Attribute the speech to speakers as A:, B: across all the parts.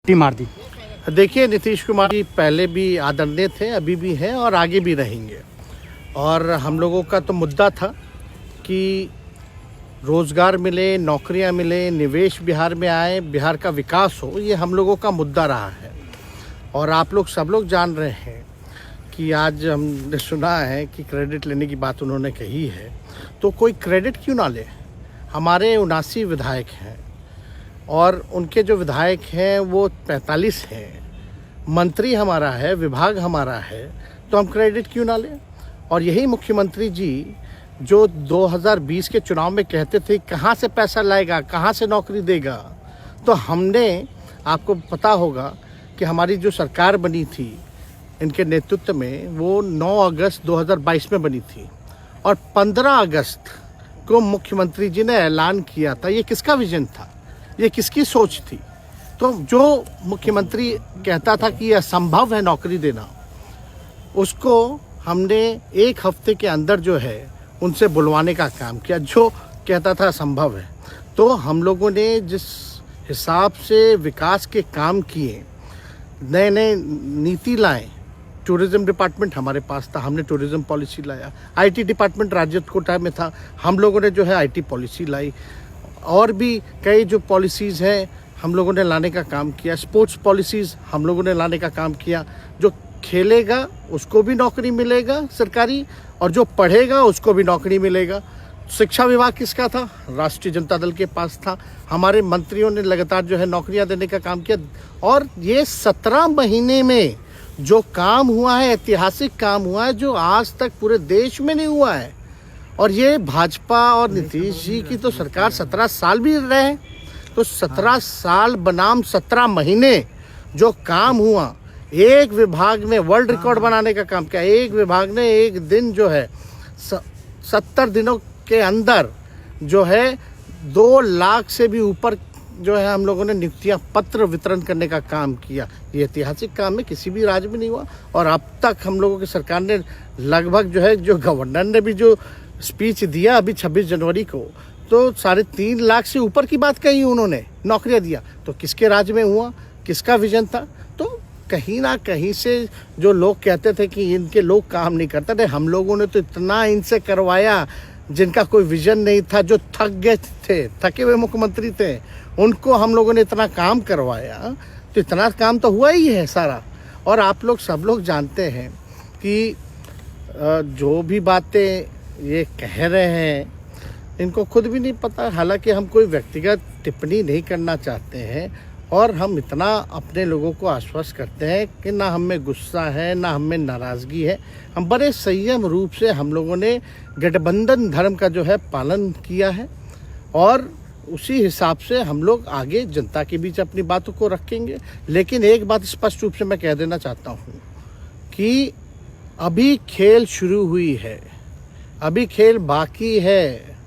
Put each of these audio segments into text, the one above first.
A: मिट्टी मार दी।
B: देखिए, नीतीश कुमार जी पहले भी आदरणीय थे, अभी भी हैं और आगे भी रहेंगे। और हम लोगों का तो मुद्दा था कि रोज़गार मिले, नौकरियां मिले, निवेश बिहार में आए, बिहार का विकास हो, ये हम लोगों का मुद्दा रहा है। और आप लोग सब लोग जान रहे हैं कि आज हमने सुना है कि क्रेडिट लेने की बात उन्होंने कही है, तो कोई क्रेडिट क्यों ना ले। हमारे 79 विधायक हैं और उनके जो विधायक हैं वो 45 हैं, मंत्री हमारा है, विभाग हमारा है, तो हम क्रेडिट क्यों ना लें। और यही मुख्यमंत्री जी जो 2020 के चुनाव में कहते थे कहाँ से पैसा लाएगा, कहाँ से नौकरी देगा, तो हमने, आपको पता होगा कि हमारी जो सरकार बनी थी इनके नेतृत्व में, वो 9 अगस्त 2022 में बनी थी और 15 अगस्त को मुख्यमंत्री जी ने ऐलान किया था। ये किसका विजन था, ये किसकी सोच थी। तो जो मुख्यमंत्री कहता था कि यह असंभव है नौकरी देना, उसको हमने एक हफ्ते के अंदर जो है उनसे बुलवाने का काम किया, जो कहता था असंभव है। तो हम लोगों ने जिस हिसाब से विकास के काम किए, नए नए नीति लाए, टूरिज्म डिपार्टमेंट हमारे पास था, हमने टूरिज्म पॉलिसी लाया। आईटी डिपार्टमेंट राज्य कोटा में था, हम लोगों ने जो है आईटी पॉलिसी लाई। और भी कई जो पॉलिसीज़ हैं हम लोगों ने लाने का काम किया। स्पोर्ट्स पॉलिसीज़ हम लोगों ने लाने का काम किया। जो खेलेगा उसको भी नौकरी मिलेगा सरकारी, और जो पढ़ेगा उसको भी नौकरी मिलेगा। शिक्षा विभाग किसका था, राष्ट्रीय जनता दल के पास था। हमारे मंत्रियों ने लगातार जो है नौकरियां देने का काम किया। और ये 17 महीने में जो काम हुआ है, ऐतिहासिक काम हुआ है, जो आज तक पूरे देश में नहीं हुआ है। और ये भाजपा और नीतीश जी की तो सरकार 17 साल भी रहे, तो 17 साल बनाम 17 महीने जो काम हुआ, एक विभाग में वर्ल्ड रिकॉर्ड बनाने का काम किया। एक विभाग ने एक दिन जो है 70 दिनों के अंदर जो है 2 लाख से भी ऊपर जो है हम लोगों ने नियुक्तियां पत्र वितरण करने का काम किया। ये ऐतिहासिक काम है, किसी भी राज्य में नहीं हुआ। और अब तक हम लोगों की सरकार ने लगभग जो है, जो गवर्नर ने भी जो स्पीच दिया अभी 26 जनवरी को, तो 3.5 लाख से ऊपर की बात कही उन्होंने, नौकरियां दिया। तो किसके राज्य में हुआ, किसका विजन था। तो कहीं ना कहीं से जो लोग कहते थे कि इनके लोग काम नहीं करते थे, हम लोगों ने तो इतना इनसे करवाया जिनका कोई विजन नहीं था, जो थक गए थे, थके हुए मुख्यमंत्री थे, उनको हम लोगों ने इतना काम करवाया। तो इतना काम तो हुआ ही है सारा। और आप लोग सब लोग जानते हैं कि जो भी बातें ये कह रहे हैं इनको खुद भी नहीं पता। हालांकि हम कोई व्यक्तिगत टिप्पणी नहीं करना चाहते हैं और हम इतना अपने लोगों को आश्वस्त करते हैं कि ना हम में गुस्सा है, ना हम में नाराज़गी है। हम बड़े संयम रूप से हम लोगों ने गठबंधन धर्म का जो है पालन किया है और उसी हिसाब से हम लोग आगे जनता के बीच अपनी बातों को रखेंगे। लेकिन एक बात स्पष्ट रूप से मैं कह देना चाहता हूँ कि अभी खेल शुरू हुई है, अभी खेल बाकी है।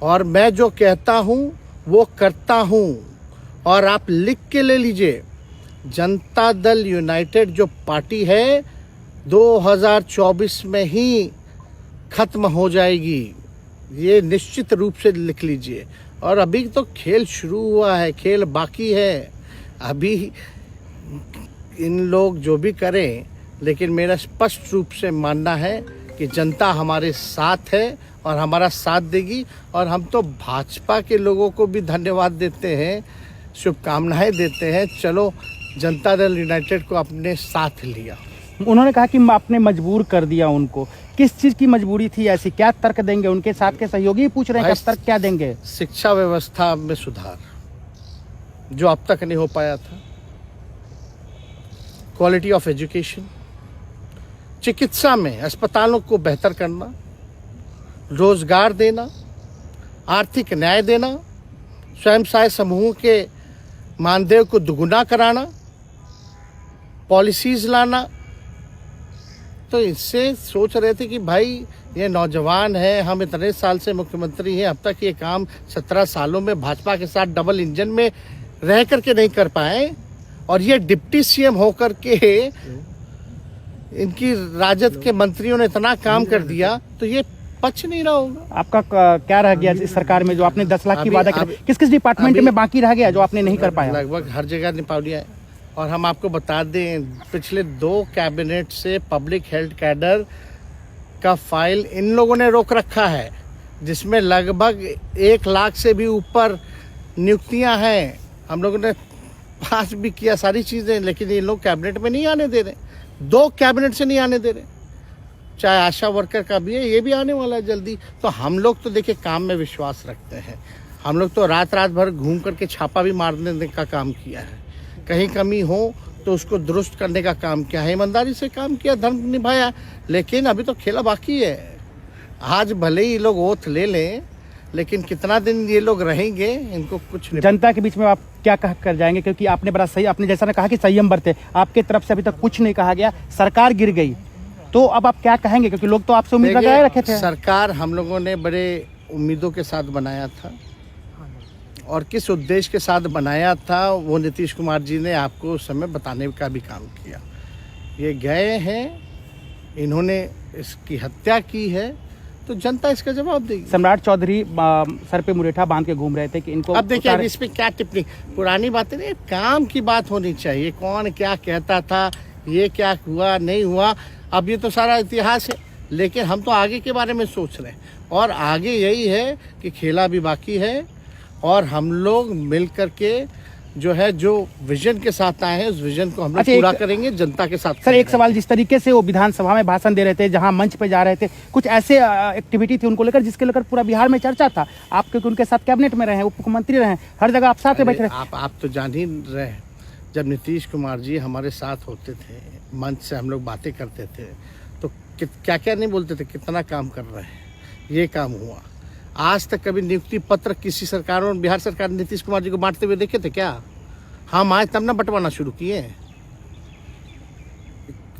B: और मैं जो कहता हूँ वो करता हूँ। और आप लिख के ले लीजिए, जनता दल यूनाइटेड जो पार्टी है 2024 में ही खत्म हो जाएगी, ये निश्चित रूप से लिख लीजिए। और अभी तो खेल शुरू हुआ है, खेल बाकी है। अभी इन लोग जो भी करें, लेकिन मेरा स्पष्ट रूप से मानना है कि जनता हमारे साथ है और हमारा साथ देगी। और हम तो भाजपा के लोगों को भी धन्यवाद देते हैं, शुभकामनाएं देते हैं। चलो, जनता दल यूनाइटेड को अपने साथ लिया।
A: उन्होंने कहा कि आपने मजबूर कर दिया उनको। किस चीज़ की मजबूरी थी ऐसी, क्या तर्क देंगे? उनके साथ के सहयोगी पूछ रहे हैं, तर्क क्या देंगे?
B: शिक्षा व्यवस्था में सुधार जो अब तक नहीं हो पाया था, क्वालिटी ऑफ एजुकेशन, चिकित्सा में अस्पतालों को बेहतर करना, रोजगार देना, आर्थिक न्याय देना, स्वयं सहायता समूह के मानदेय को दुगुना कराना, पॉलिसीज लाना। तो इससे सोच रहे थे कि भाई ये नौजवान है, हम इतने साल से मुख्यमंत्री हैं, अब तक ये काम 17 सालों में भाजपा के साथ डबल इंजन में रह करके नहीं कर पाए, और ये डिप्टी सीएम होकर के इनकी राजद के मंत्रियों ने इतना काम कर दिया, तो ये पच नहीं रहा होगा।
A: आपका क्या रह गया इस सरकार में जो आपने 10 लाख की वादा किया? किस किस डिपार्टमेंट में बाकी रह गया जो आपने नहीं कर पाया?
B: लगभग हर जगह निपा लिया है। और हम आपको बता दें पिछले 2 कैबिनेट से पब्लिक हेल्थ कैडर का फाइल इन लोगों ने रोक रखा है, जिसमें लगभग 1 लाख से भी ऊपर नियुक्तियां हैं। हम लोगों ने पास भी किया सारी चीज़ें, लेकिन ये लोग कैबिनेट में नहीं आने दे रहे। 2 कैबिनेट से नहीं आने दे रहे। चाहे आशा वर्कर का भी है, ये भी आने वाला है जल्दी। तो हम लोग तो देखिए काम में विश्वास रखते हैं। हम लोग तो रात भर घूम करके छापा भी मारने का काम किया है। कहीं कमी हो तो उसको दुरुस्त करने का काम किया है, ईमानदारी से काम किया, धर्म निभाया। लेकिन अभी तो खेला बाकी है। आज भले ही लोग ओथ ले लें, लेकिन कितना दिन ये लोग रहेंगे, इनको कुछ नहीं।
A: जनता के बीच में आप क्या कह कर जाएंगे, क्योंकि आपने बड़ा सही, आपने जैसा ने कहा कि संयम बरते, आपके तरफ से अभी तक कुछ नहीं कहा गया, सरकार गिर गई, तो अब आप क्या कहेंगे, क्योंकि लोग तो आपसे उम्मीद लगाए रखे थे।
B: सरकार हम लोगों ने बड़े उम्मीदों के साथ बनाया था, और किस उद्देश्य के साथ बनाया था वो नीतीश कुमार जी ने आपको उस समय बताने का भी काम किया। ये गए हैं, इन्होंने इसकी हत्या की है, तो जनता इसका जवाब देगी।
A: सम्राट चौधरी सर पे मुरेठा बांध के घूम रहे थे कि इनको
B: अब देखिए इस पे क्या टिप्पणी, पुरानी बातें नहीं, काम की बात होनी चाहिए। कौन क्या कहता था, ये क्या हुआ नहीं हुआ, अब ये तो सारा इतिहास है। लेकिन हम तो आगे के बारे में सोच रहे हैं, और आगे यही है कि खेला भी बाकी है, और हम लोग मिल करके जो है, जो विजन के साथ आए हैं, उस विजन को हम लोग पूरा करेंगे जनता के साथ।
A: सर एक सवाल, जिस तरीके से वो विधानसभा में भाषण दे रहे थे, जहां मंच पे जा रहे थे, कुछ ऐसे एक्टिविटी थी उनको लेकर जिसके लेकर पूरा बिहार में चर्चा था। आप क्योंकि उनके साथ कैबिनेट में रहे, उप मुख्यमंत्री रहे, हर जगह आप साथ में बैठे रहे।
B: आप तो जान ही रहे हैं, जब नीतीश कुमार जी हमारे साथ होते थे, मंच से हम लोग बातें करते थे, तो क्या क्या नहीं बोलते थे, कितना काम कर रहे हैं, ये काम हुआ। आज तक कभी नियुक्ति पत्र किसी सरकारों, बिहार सरकार नीतीश कुमार जी को बांटते हुए देखे थे क्या? हम आए तब ना बंटवाना शुरू किए,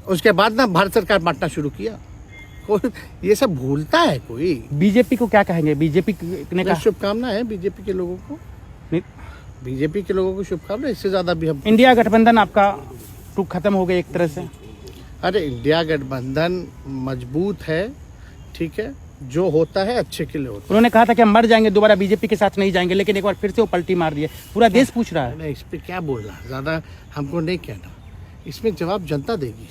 B: उसके बाद ना भारत सरकार बांटना शुरू किया। कोई ये सब भूलता है कोई?
A: बीजेपी को क्या कहेंगे? बीजेपी ने कहा
B: शुभकामना है बीजेपी के लोगों को, बीजेपी के लोगों को शुभकामना। इससे ज्यादा भी हम,
A: इंडिया गठबंधन आपका टूक खत्म हो गया एक तरह से।
B: अरे इंडिया गठबंधन मजबूत है, ठीक है, जो होता है अच्छे के लिए होता है।
A: उन्होंने कहा था कि हम मर जाएंगे, दोबारा बीजेपी के साथ नहीं जाएंगे, लेकिन एक बार फिर से वो पलटी मार दिए। पूरा देश पूछ रहा है।
B: इस पे क्या बोलना, ज्यादा हमको नहीं कहना, इसमें जवाब जनता देगी।